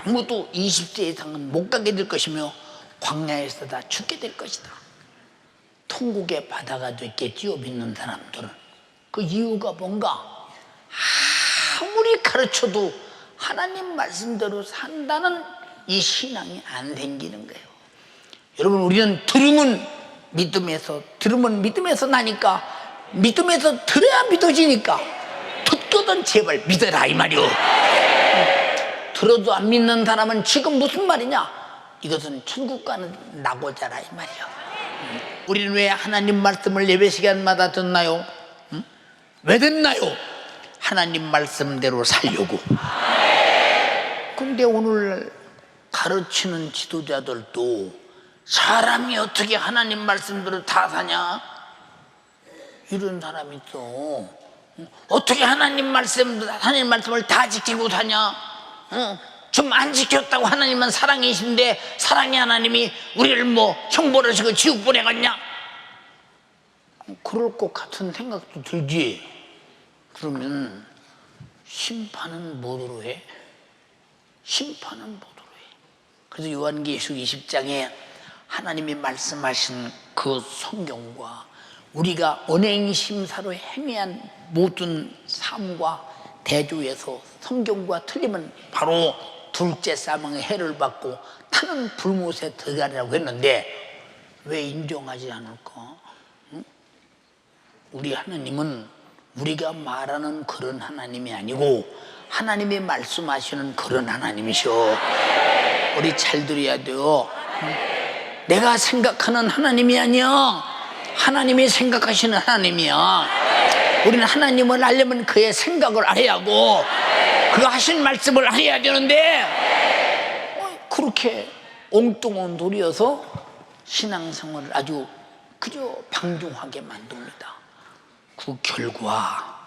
아무도 20세 이상은 못 가게 될 것이며 광야에서 다 죽게 될 것이다. 통곡의 바다가 됐겠지요. 믿는 사람들은. 그 이유가 뭔가? 아무리 가르쳐도 하나님 말씀대로 산다는 이 신앙이 안 생기는 거예요. 여러분, 우리는 들으면 믿음에서 나니까, 믿음에서 들어야 믿어지니까 듣거든 제발 믿어라 이 말이요. 들어도 안 믿는 사람은 지금 무슨 말이냐? 이것은 천국 가는 나고자라 이 말이요. 우리는 왜 하나님 말씀을 예배 시간마다 듣나요? 왜 듣나요? 하나님 말씀대로 살려고. 근데 오늘 가르치는 지도자들도 사람이 어떻게 하나님 말씀대로 다 사냐? 이런 사람이 있어. 어떻게 하나님 말씀을 다 지키고 사냐? 좀 안 지켰다고 하나님은 사랑이신데 사랑의 하나님이 우리를 뭐 형벌하시고 지옥 보내갔냐? 그럴 것 같은 생각도 들지. 그러면 심판은 뭐로 해? 심판은 뭐로 해? 그래서 요한계시록 20장에 하나님이 말씀하신 그 성경과 우리가 언행심사로 행해한 모든 삶과 대조해서 성경과 틀리면 바로 둘째 사망의 해를 받고 타는 불못에 들어가리라고 했는데 왜 인정하지 않을까? 우리 하나님은 우리가 말하는 그런 하나님이 아니고 하나님이 말씀하시는 그런 하나님이셔. 우리 잘 들어야 돼요. 내가 생각하는 하나님이 아니야. 하나님이 생각하시는 하나님이야. 우리는 하나님을 알려면 그의 생각을 알아야 하고 그 하신 말씀을 알아야 되는데 그렇게 엉뚱한 소리여서 신앙생활을 아주 그저 방종하게 만듭니다. 그 결과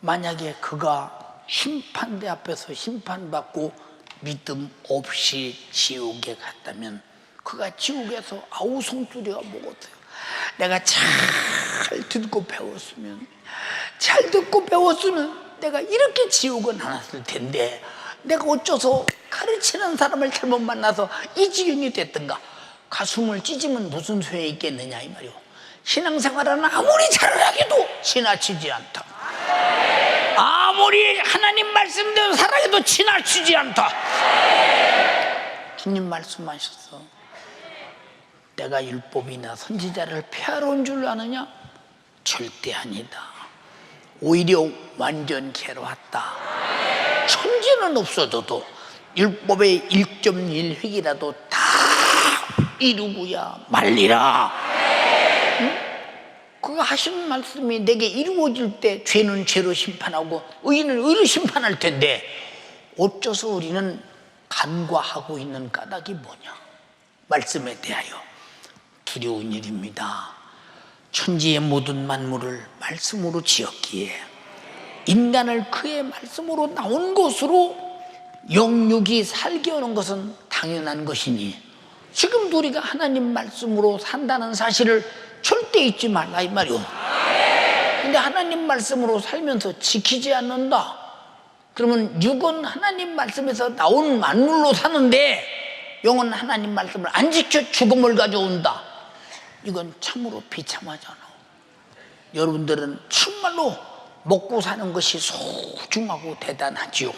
만약에 그가 심판대 앞에서 심판받고 믿음 없이 지옥에 갔다면 그가 지옥에서 아우 송두리가 먹었어요. 내가 잘 듣고 배웠으면 내가 이렇게 지옥은 안 왔을 텐데 내가 어째서 가르치는 사람을 잘못 만나서 이 지경이 됐던가. 가슴을 찢으면 무슨 소용이 있겠느냐 이 말이오. 신앙생활은 아무리 잘하게도 지나치지 않다. 아무리 하나님 말씀대로 살아도 지나치지 않다. 주님 말씀하셨어. 내가 율법이나 선지자를 폐하러 온 줄 아느냐? 절대 아니다. 오히려 완전 괴로웠다. 천지는 없어져도 율법의 1.1획이라도 다 이루고야 말리라. 그가 하신 말씀이 내게 이루어질 때 죄는 죄로 심판하고 의인은 의로 심판할 텐데 어째서 우리는 간과하고 있는 까닭이 뭐냐? 말씀에 대하여 두려운 일입니다. 천지의 모든 만물을 말씀으로 지었기에 인간을 그의 말씀으로 나온 것으로 영육이 살게 하는 것은 당연한 것이니 지금도 우리가 하나님 말씀으로 산다는 사실을 절대 잊지 말라 이 말이오. 근데 하나님 말씀으로 살면서 지키지 않는다 그러면 육은 하나님 말씀에서 나온 만물로 사는데 영은 하나님 말씀을 안 지켜 죽음을 가져온다. 이건 참으로 비참하잖아. 여러분들은 정말로 먹고 사는 것이 소중하고 대단하지요.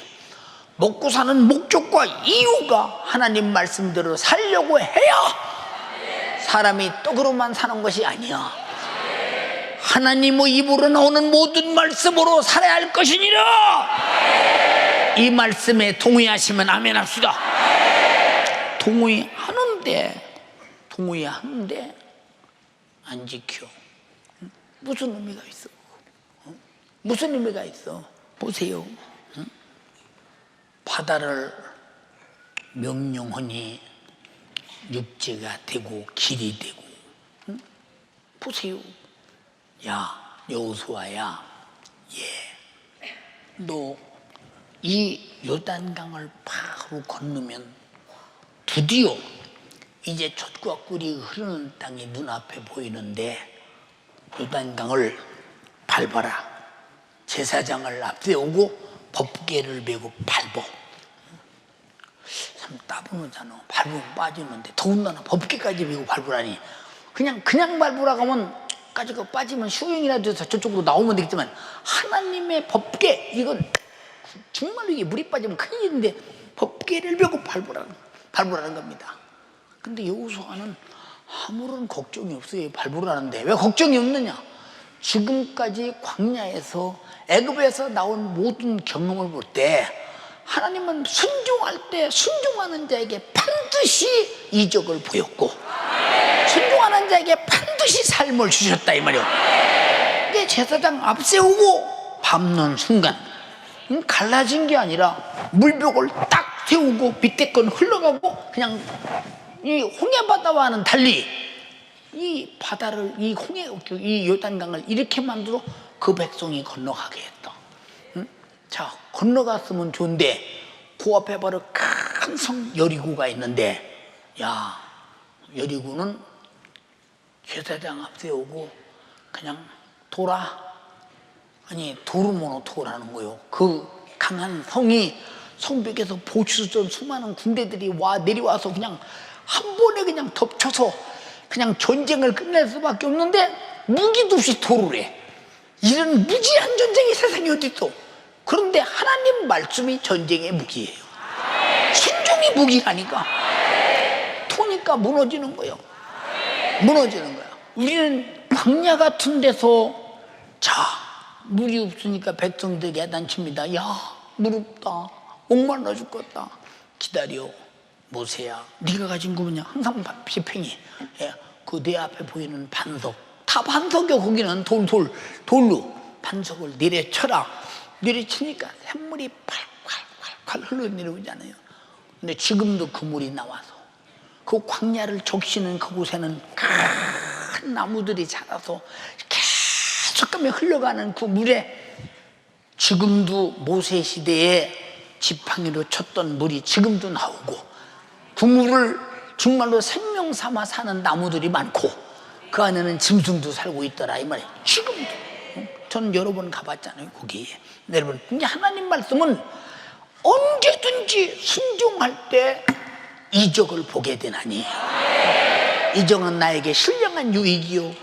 먹고 사는 목적과 이유가 하나님 말씀대로 살려고 해야 사람이 떡으로만 사는 것이 아니야. 하나님의 입으로 나오는 모든 말씀으로 살아야 할 것이니라. 이 말씀에 동의하시면 아멘 합시다. 동의하는데 안 지켜. 무슨 의미가 있어? 무슨 의미가 있어? 보세요. 바다를 명령하니 육지가 되고 길이 되고. 보세요. 야 여호수아야, 너 이 요단강을 바로 건너면 드디어 이제 젖과 꿀이 흐르는 땅이 눈앞에 보이는데 요단강을 밟아라. 제사장을 앞세우고 법궤를 메고 밟어. 참 따분하잖아. 밟으면 빠지는데 더군다나 법궤까지 메고 밟으라니. 그냥 밟으라고 하면 가지고 빠지면 수영이라도 해서 저쪽으로 나오면 되겠지만 하나님의 법궤, 이건 정말로 이게 물이 빠지면 큰일인데 법궤를 메고 밟으라는 겁니다. 근데 여호수아는 아무런 걱정이 없어요. 밟으라는데 왜 걱정이 없느냐? 지금까지 광야에서 애굽에서 나온 모든 경험을 볼 때 하나님은 순종할 때 순종하는 자에게 반드시 이적을 보였고 순종하는 자에게 반드시 삶을 주셨다 이 말이에요. 근데 제사장 앞세우고 밟는 순간 갈라진 게 아니라 물벽을 딱 세우고 밑에 건 흘러가고 그냥 이 홍해바다와는 달리 이 바다를 이 요단강을 이렇게 만들어 그 백성이 건너가게 했다. 자, 건너갔으면 좋은데 그 앞에 바로 큰 성 여리고가 있는데, 야, 여리고는 제사장 앞세우고 그냥 도르모노 토라는 거요. 그 강한 성이 성벽에서 보수던 수많은 군대들이 내려와서 그냥 한 번에 그냥 덮쳐서 그냥 전쟁을 끝낼 수밖에 없는데 무기도 없이 도를 해. 이런 무지한 전쟁이 세상에 어디 있어? 그런데 하나님 말씀이 전쟁의 무기예요. 순종이 무기라니까. 토니까 무너지는 거예요. 무너지는 거야. 우리는 광야 같은 데서 물이 없으니까 백성들 야단칩니다. 야, 물 없다. 목말라 죽겠다. 기다려. 모세야, 네가 가진 거 뭐냐? 항상 비팽이. 그 내 앞에 보이는 반석, 다 반석이요. 거기는 돌로 반석을 내려쳐라. 내려치니까 샘물이 콸콸콸콸 흘러내려오잖아요. 근데 지금도 그 물이 나와서 그 광야를 적시는 그곳에는 큰 나무들이 자라서 계속 가면 흘러가는 그 물에 지금도 모세 시대에 지팡이로 쳤던 물이 지금도 나오고 그 물을 정말로 생명 삼아 사는 나무들이 많고 그 안에는 짐승도 살고 있더라 이 말이에요. 지금도. 전 여러 번 가봤잖아요 거기에. 여러분, 이제 하나님 말씀은 언제든지 순종할 때 이적을 보게 되나니 이적은 나에게 신령한 유익이요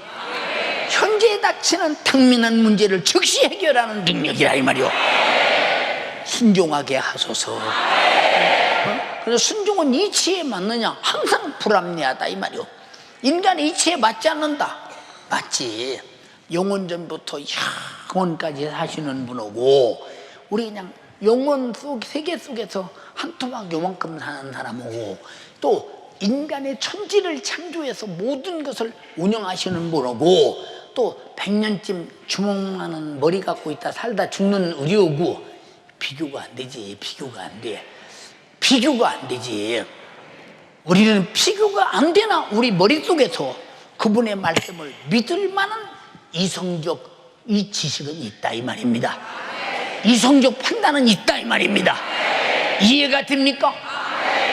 현재에 닥치는 당면한 문제를 즉시 해결하는 능력이라 이 말이요. 순종하게 하소서. 그래서 순종은 이치에 맞느냐? 항상 불합리하다 이 말이요. 인간의 이치에 맞지 않는다. 맞지. 영원전부터 영원까지 사시는 분하고 우리 그냥 영원 세계 속에서 한 토막 요만큼 사는 사람하고 또 인간의 천지를 창조해서 모든 것을 운영하시는 분하고 또 100년쯤 주먹만한 머리 갖고 있다 살다 죽는 우리하고 비교가 안 되지. 비교가 안 돼. 비교가 안 되지. 우리는 비교가 안 되나? 우리 머릿속에서 그분의 말씀을 믿을 만한 이성적 이 지식은 있다 이 말입니다. 이성적 판단은 있다 이 말입니다. 이해가 됩니까?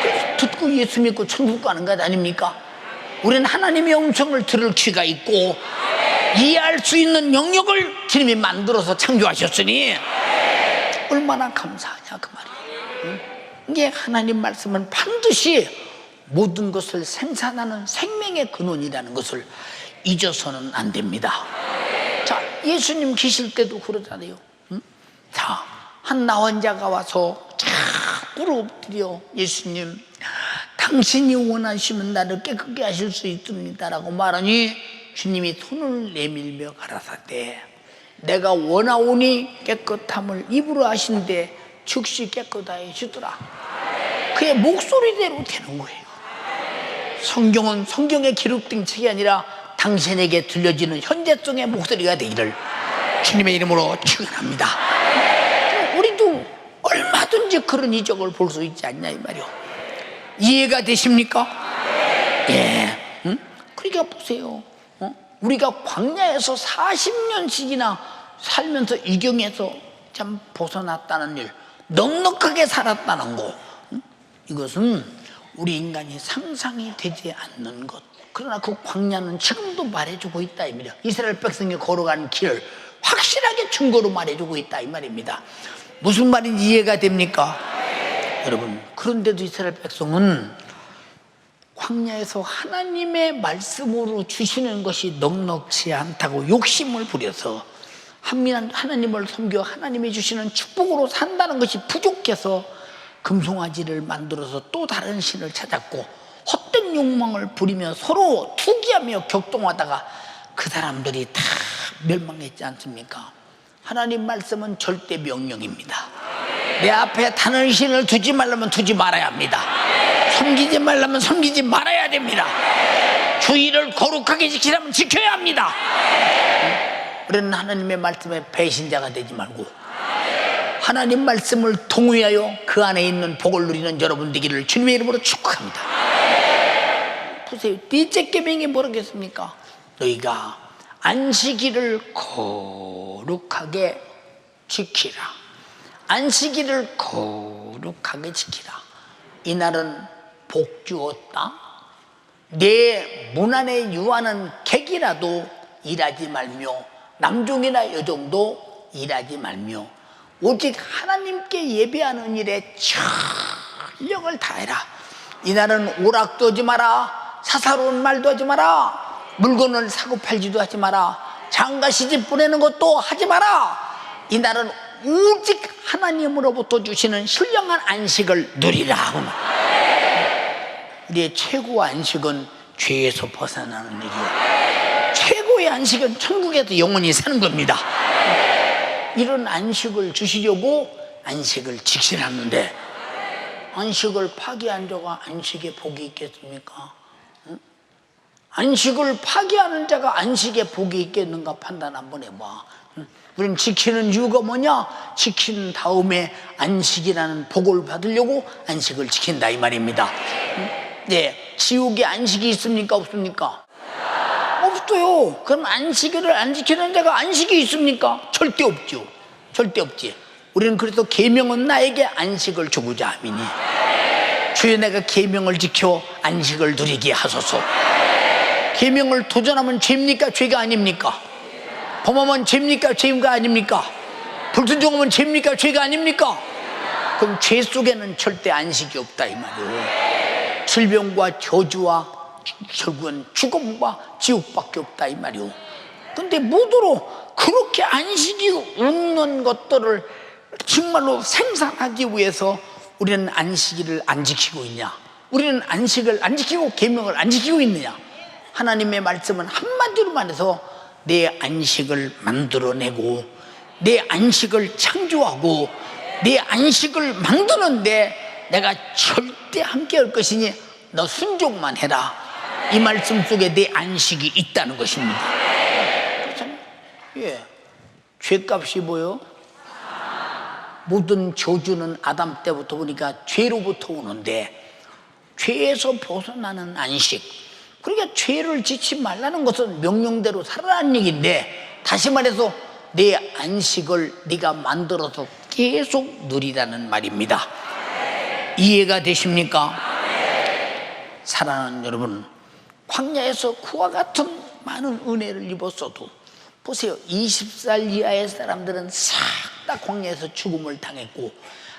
그래서 듣고 예수 믿고 천국 가는 것 아닙니까? 우리는 하나님의 음성을 들을 귀가 있고 이해할 수 있는 영역을 주님이 만들어서 창조하셨으니 얼마나 감사하냐 그 말이에요. 이게 하나님 말씀은 반드시 모든 것을 생산하는 생명의 근원이라는 것을 잊어서는 안 됩니다. 자, 예수님 계실 때도 그러잖아요. 자, 한 나환자가 와서 자꾸 엎드려 예수님, 당신이 원하시면 나를 깨끗게 하실 수 있습니다라고 말하니 주님이 손을 내밀며 가라사대 내가 원하오니 깨끗함을 입으로 하신데 즉시 깨끗하게 주더라. 그의 목소리대로 되는 거예요. 성경은 성경에 기록된 책이 아니라 당신에게 들려지는 현재성의 목소리가 되기를 주님의 이름으로 축원합니다. 우리도 얼마든지 그런 이적을 볼 수 있지 않냐 이 말이요. 이해가 되십니까? 예. 그러니까 보세요. 우리가 광야에서 40년씩이나 살면서 이경에서 참 벗어났다는 일, 넉넉하게 살았다는 거, 이것은 우리 인간이 상상이 되지 않는 것. 그러나 그 광야는 지금도 말해주고 있다 이 말이야. 이스라엘 백성이 걸어간 길을 확실하게 증거로 말해주고 있다 이 말입니다. 무슨 말인지 이해가 됩니까? 여러분, 그런데도 이스라엘 백성은 광야에서 하나님의 말씀으로 주시는 것이 넉넉치 않다고 욕심을 부려서 하나님을 섬겨 하나님이 주시는 축복으로 산다는 것이 부족해서 금송아지를 만들어서 또 다른 신을 찾았고 헛된 욕망을 부리며 서로 투기하며 격동하다가 그 사람들이 다 멸망했지 않습니까? 하나님 말씀은 절대 명령입니다. 내 앞에 다른 신을 두지 말라면 두지 말아야 합니다. 섬기지 말라면 섬기지 말아야 됩니다. 주의를 거룩하게 지키려면 지켜야 합니다. 우리는 하나님의 말씀에 배신자가 되지 말고 하나님 말씀을 통우하여 그 안에 있는 복을 누리는 여러분 되기를 주님의 이름으로 축복합니다. 보세요. 넷째 계명이 뭐라겠습니까? 너희가 안식일을 거룩하게 지키라. 안식일을 거룩하게 지키라. 이날은 복 주었다. 내 문 안에 유하는 객이라도 일하지 말며 남종이나 여종도 일하지 말며 오직 하나님께 예배하는 일에 전력을 다해라. 이날은 오락도 하지 마라. 사사로운 말도 하지 마라. 물건을 사고 팔지도 하지 마라. 장가 시집 보내는 것도 하지 마라. 이날은 오직 하나님으로부터 주시는 신령한 안식을 누리라. 우리의 최고 안식은 죄에서 벗어나는 일이에요. 최고의 안식은 천국에서 영원히 사는 겁니다. 이런 안식을 주시려고 안식을 직신하는데 안식을 파기한 자가 안식에 복이 있겠습니까? 안식을 파기하는 자가 안식에 복이 있겠는가 판단 한번 해봐. 우리는 지키는 이유가 뭐냐? 지킨 다음에 안식이라는 복을 받으려고 안식을 지킨다 이 말입니다. 네, 지옥에 안식이 있습니까? 없습니까? 없어요. 그럼 안식일을 안 지키는 자가 안식이 있습니까? 절대 없죠. 절대 없지. 우리는 그래서 계명은 나에게 안식을 주고자 하미니 주여 내가 계명을 지켜 안식을 누리게 하소서. 계명을 도전하면 죄입니까? 죄가 아닙니까? 범하면 죄입니까? 죄가 아닙니까? 불순종하면 죄입니까? 죄가 아닙니까? 그럼 죄 속에는 절대 안식이 없다 이 말이에요. 질병과 저주와 결국은 죽음과 지옥밖에 없다 이 말이오. 근데 모두로 그렇게 안식이 없는 것들을 정말로 생산하기 위해서 우리는 안식일을 안 지키고 있냐? 우리는 안식을 안 지키고 계명을 안 지키고 있느냐? 하나님의 말씀은 한마디로 말해서 내 안식을 만들어내고 내 안식을 창조하고 내 안식을 만드는데 내가 절대 함께 할 것이니 너 순종만 해라. 이 말씀 속에 내 안식이 있다는 것입니다. 그렇잖아요. 예. 죄값이 뭐요? 모든 저주는 아담 때부터 보니까 죄로부터 오는데 죄에서 벗어나는 안식, 그러니까 죄를 짓지 말라는 것은 명령대로 살아라는 얘기인데, 다시 말해서 내 안식을 네가 만들어서 계속 누리라는 말입니다. 이해가 되십니까? 사랑하는 여러분, 광야에서 그와 같은 많은 은혜를 입었어도 보세요. 20살 이하의 사람들은 싹 다 광야에서 죽음을 당했고,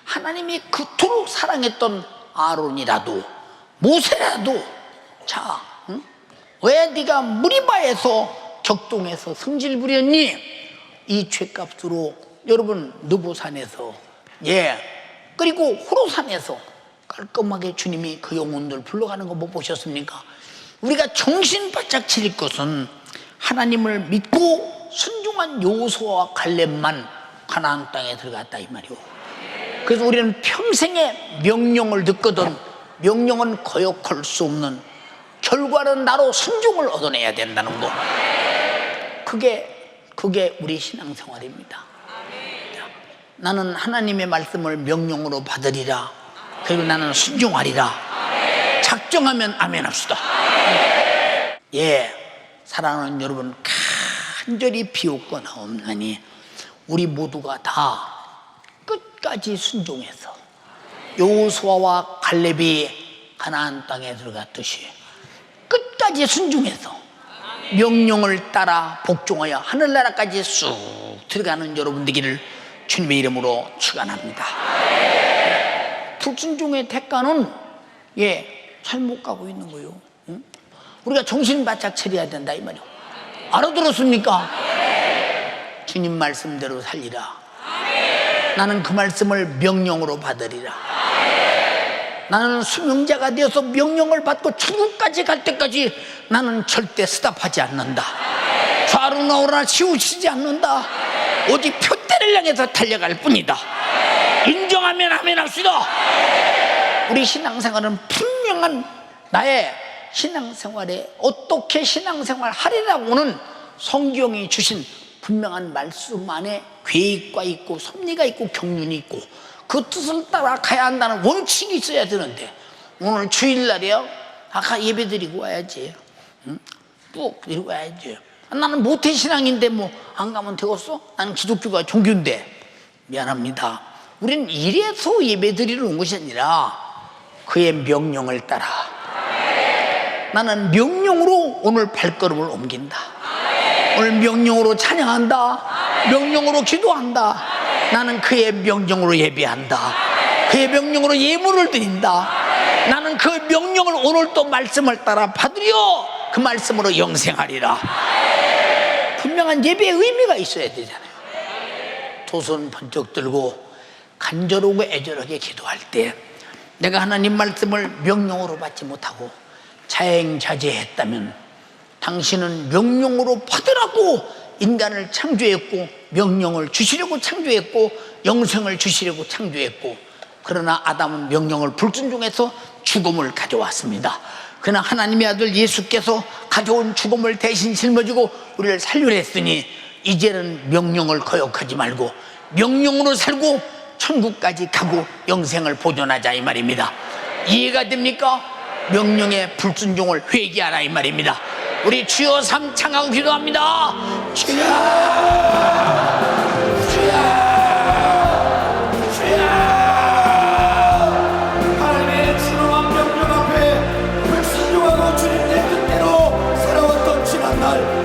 하나님이 그토록 사랑했던 아론이라도 모세라도 자, 응? 왜 네가 무리바에서 격동해서 성질 부렸니? 이 죄값으로 여러분 느보산에서 그리고 호로산에서 깔끔하게 주님이 그 영혼들 불러가는 거 못 보셨습니까? 우리가 정신 바짝 차릴 것은 하나님을 믿고 순종한 여호수아와 갈렙만 가나안 땅에 들어갔다 이 말이오. 그래서 우리는 평생에 명령을 듣거든 명령은 거역할 수 없는, 결과는 나로 순종을 얻어내야 된다는 거. 그게 우리 신앙생활입니다. 나는 하나님의 말씀을 명령으로 받으리라. 그리고 나는 순종하리라. 작정하면 아멘 합시다. 사랑하는 여러분, 간절히 비웃거나옵나니 우리 모두가 다 끝까지 순종해서 여호수아와 갈렙이 가나안 땅에 들어갔듯이 끝까지 순종해서 명령을 따라 복종하여 하늘나라까지 쑥 들어가는 여러분 되기를 주님의 이름으로 축원합니다. 불순종의 대가는 잘못 가고 있는 거예요. 응? 우리가 정신 바짝 차려야 된다 이 말이에요. 알아들었습니까? 주님 말씀대로 살리라. 나는 그 말씀을 명령으로 받으리라. 나는 수명자가 되어서 명령을 받고 천국까지 갈 때까지 나는 절대 스탑하지 않는다. 좌로 나오나 치우치지 않는다. 오직 표대를 향해서 달려갈 뿐이다. 인정하면 아멘 합시다. 우리 신앙생활은 분명한 나의 신앙생활에 어떻게 신앙생활 하리라고는 성경이 주신 분명한 말씀 안에 계획과 있고 섭리가 있고 경륜이 있고 그 뜻을 따라 가야 한다는 원칙이 있어야 되는데, 오늘 주일날이요 아까 예배 드리고 와야지. 꼭 드리고 와야지. 나는 모태신앙인데 뭐 안 가면 되겠어? 나는 기독교가 종교인데. 미안합니다. 우리는 이래서 예배 드리러 온 것이 아니라 그의 명령을 따라 나는 명령으로 오늘 발걸음을 옮긴다. 오늘 명령으로 찬양한다. 명령으로 기도한다. 나는 그의 명령으로 예배한다. 그의 명령으로 예물을 드린다. 나는 그 명령을 오늘 또 말씀을 따라 받으려 그 말씀으로 영생하리라. 분명한 예배의 의미가 있어야 되잖아요. 두 손 번쩍 들고 간절하고 애절하게 기도할 때 내가 하나님 말씀을 명령으로 받지 못하고 자행자제했다면 당신은 명령으로 받으라고 인간을 창조했고 명령을 주시려고 창조했고 영생을 주시려고 창조했고, 그러나 아담은 명령을 불순종해서 죽음을 가져왔습니다. 그러나 하나님의 아들 예수께서 가져온 죽음을 대신 짊어지고 우리를 살려라 했으니 이제는 명령을 거역하지 말고 명령으로 살고 천국까지 가고 영생을 보존하자 이 말입니다. 이해가 됩니까? 명령의 불순종을 회개하라 이 말입니다. 우리 주여 삼 창하고 기도합니다. 주여, 주여, 주여. 하나님의 준엄한 명령 앞에 불순종하고 주님의 뜻대로 살아왔던 지난날